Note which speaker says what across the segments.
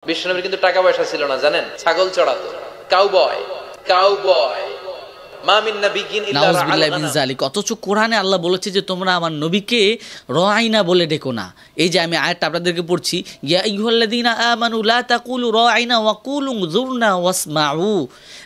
Speaker 1: বিশ্বনবীর কিন্তু টাকা পয়সা ছিল না, জানেন? ছাগল চড়াতো, কাউবয় কাউবয়।
Speaker 2: অথচ কোরআনে আল্লাহ বলেছে যে তোমরা আমার নবীকে রাইনা বলে ডেকো না। এই যে আমি আয়াতটা আপনাদেরকে পড়ছি, ইয়া আইয়ুহাল্লাযীনা আমানু লা তাকুলু রাইনা ওয়া কুলু যুরনা ওয়াসমাউ।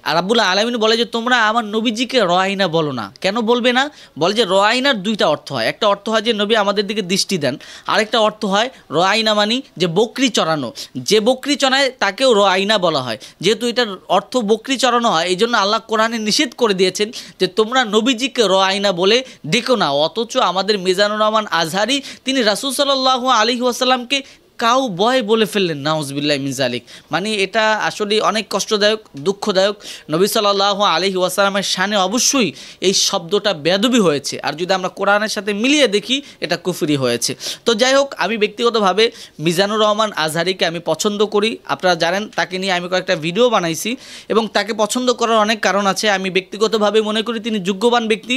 Speaker 2: আর রাব্বুল আলামিন বলে যে তোমরা আমার নবীজিকে রাইনা বলো না। কেন বলবে না? বলে যে রাইনার দুইটা অর্থ হয়। একটা অর্থ হয় যে নবী আমাদের দিকে দৃষ্টি দেন, আরেকটা অর্থ হয় রাইনা মানি যে বকরি চড়ানো। যে বকরি চড়ায় তাকেও রাইনা বলা হয়। যেহেতু এটার অর্থ বকরি চড়ানো হয়, এই জন্য আল্লাহ কোরআনে নিষেধ করে দিয়েছেন যে তোমরা নবীজিকে রাইনা বলে ডেকো না। অথচ আমাদের মিজানুর রহমান আজহারি তিনি রাসূল সাল্লাল্লাহু আলাইহি ওয়াসাল্লামকে কাউ বয় বলে ফেললেন, নাউজুবিল্লাহি মিন যালিক। মানে এটা আসলে অনেক কষ্টদায়ক, দুঃখদায়ক। নবী সাল্লাল্লাহু আলাইহি ওয়াসাল্লামের শানে অবশ্যই এই শব্দটা বেয়াদবি হয়েছে, আর যদি আমরা কোরআনের সাথে মিলিয়ে দেখি এটা কুফরি হয়েছে। তো যাই হোক, আমি ব্যক্তিগতভাবে মিজানুর রহমান আজহারিকে আমি পছন্দ করি। আপনারা জানেন তাকে নিয়ে আমি কয়েকটা ভিডিও বানাইছি এবং তাকে পছন্দ করার অনেক কারণ আছে। আমি ব্যক্তিগতভাবে মনে করি তিনি যোগ্যবান ব্যক্তি।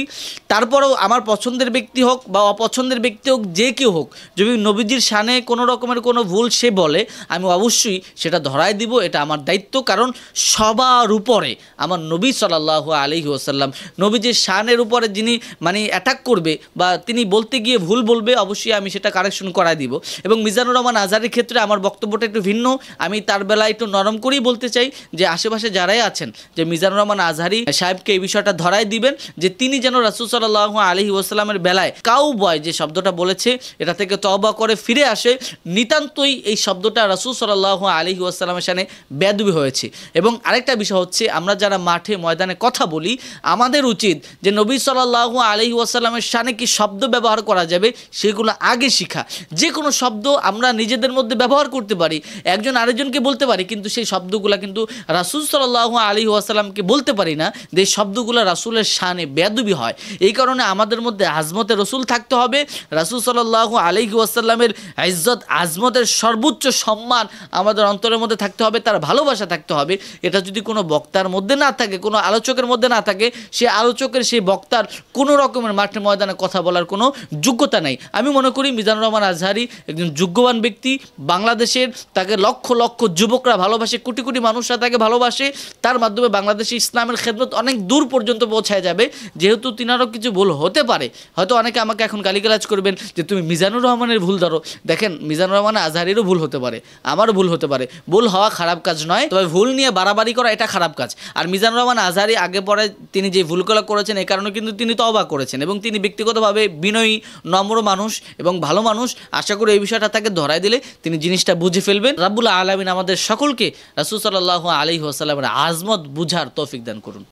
Speaker 2: তারপরেও আমার পছন্দের ব্যক্তি হোক বা অপছন্দের ব্যক্তি হোক, যে কেউ হোক, যদি নবীজির শানে কোনো রকমের কোনো ভুল সে বলে, আমি অবশ্যই সেটা ধরায় দিব। এটা আমার দায়িত্ব। কারণ সবার উপরে আমার নবী সাল্লাল্লাহু আলাইহি ওয়াসাল্লাম, নবীজির শানের উপরে যিনি মানে অ্যাটাক করবে বা তিনি বলতে গিয়ে ভুল বলবে, অবশ্যই আমি সেটা কারেকশন করায় দিব। এবং মিজানুর রহমান আজহারির ক্ষেত্রে আমার বক্তব্যটা একটু ভিন্ন। আমি তার বেলায় একটু নরম করেই বলতে চাই যে আশেপাশে যারাই আছেন, যে মিজানুর রহমান আজহারি সাহেবকে এই বিষয়টা ধরায় দিবেন যে তিনি যেন রাসূল সাল্লাল্লাহু আলাইহি ওয়াসাল্লামের বেলায় কাউ বয় যে শব্দটা বলেছে এটা থেকে তওবা করে ফিরে আসে। নিতান্তই এই শব্দটা রাসূল সাল্লাল্লাহু আলাইহি ওয়াসাল্লামের শানে বেয়াদবি হয়েছে। এবং আরেকটা বিষয় হচ্ছে, আমরা যারা মাঠে ময়দানে কথা বলি, আমাদের উচিত যে নবী সাল্লাল্লাহু আলাইহি ওয়াসাল্লামের শানে কি শব্দ ব্যবহার করা যাবে সেগুলো আগে শিখা। যে কোনো শব্দ আমরা নিজেদের মধ্যে ব্যবহার করতে পারি, একজন আরেকজনকে বলতে পারি, কিন্তু সেই শব্দগুলো কিন্তু রাসূল সাল্লাল্লাহু আলাইহি ওয়াসাল্লামকে বলতে পারি না, যে শব্দগুলো রাসূলের শানে বেয়াদবি হয়। এই কারণে আমাদের মধ্যে আজমতে রসুল থাকতে হবে। রাসূল সাল্লাল্লাহু আলাইহি ওয়াসাল্লামের ইজ্জত আজমতের সর্বোচ্চ সম্মান আমাদের অন্তরের মধ্যে থাকতে হবে, তার ভালোবাসা থাকতে হবে। এটা যদি কোনো বক্তার মধ্যে না থাকে, কোনো আলোচকের মধ্যে না থাকে, সে আলোচকের সেই বক্তার কোনো রকমের মাঠে ময়দানে কথা বলার কোনো যোগ্যতা নেই। আমি মনে করি মিজানুর রহমান আজহারি একজন যোগ্যবান ব্যক্তি। বাংলাদেশের তাকে লক্ষ লক্ষ যুবকরা ভালোবাসে, কোটি কোটি মানুষরা তাকে ভালোবাসে। তার মাধ্যমে বাংলাদেশে ইসলামের খেদমত অনেক দূর পর্যন্ত পৌঁছায় যাবে। যেহেতু তিনারও কিছু ভুল হতে পারে, হয়তো অনেকে আমাকে এখন গালিগালাজ করবেন যে তুমি মিজানুর রহমানের ভুল ধরো। দেখেন, মিজানুর রহমান আজহারিরও ভুল হতে পারে, আমারও ভুল হতে পারে। ভুল হওয়া খারাপ কাজ নয়, তবে ভুল নিয়ে বাড়াবাড়ি করা এটা খারাপ কাজ। আর মিজানুর রহমান আজহারি আগে পরে তিনি যে ভুলগুলো করেছেন, এই কারণে কিন্তু তিনি তওবা করেছেন এবং তিনি ব্যক্তিগতভাবে বিনয়ী, নম্র মানুষ এবং ভালো মানুষ। আশা করি এই বিষয়টা তাকে ধরায় দিলে তিনি জিনিসটা বুঝে ফেলবেন। রাব্বুল আলামিন আমাদের সকলকে রাসূল সাল্লাল্লাহু আলাইহি ওয়াসাল্লামের আজমত বুঝার তৌফিক দান করুন।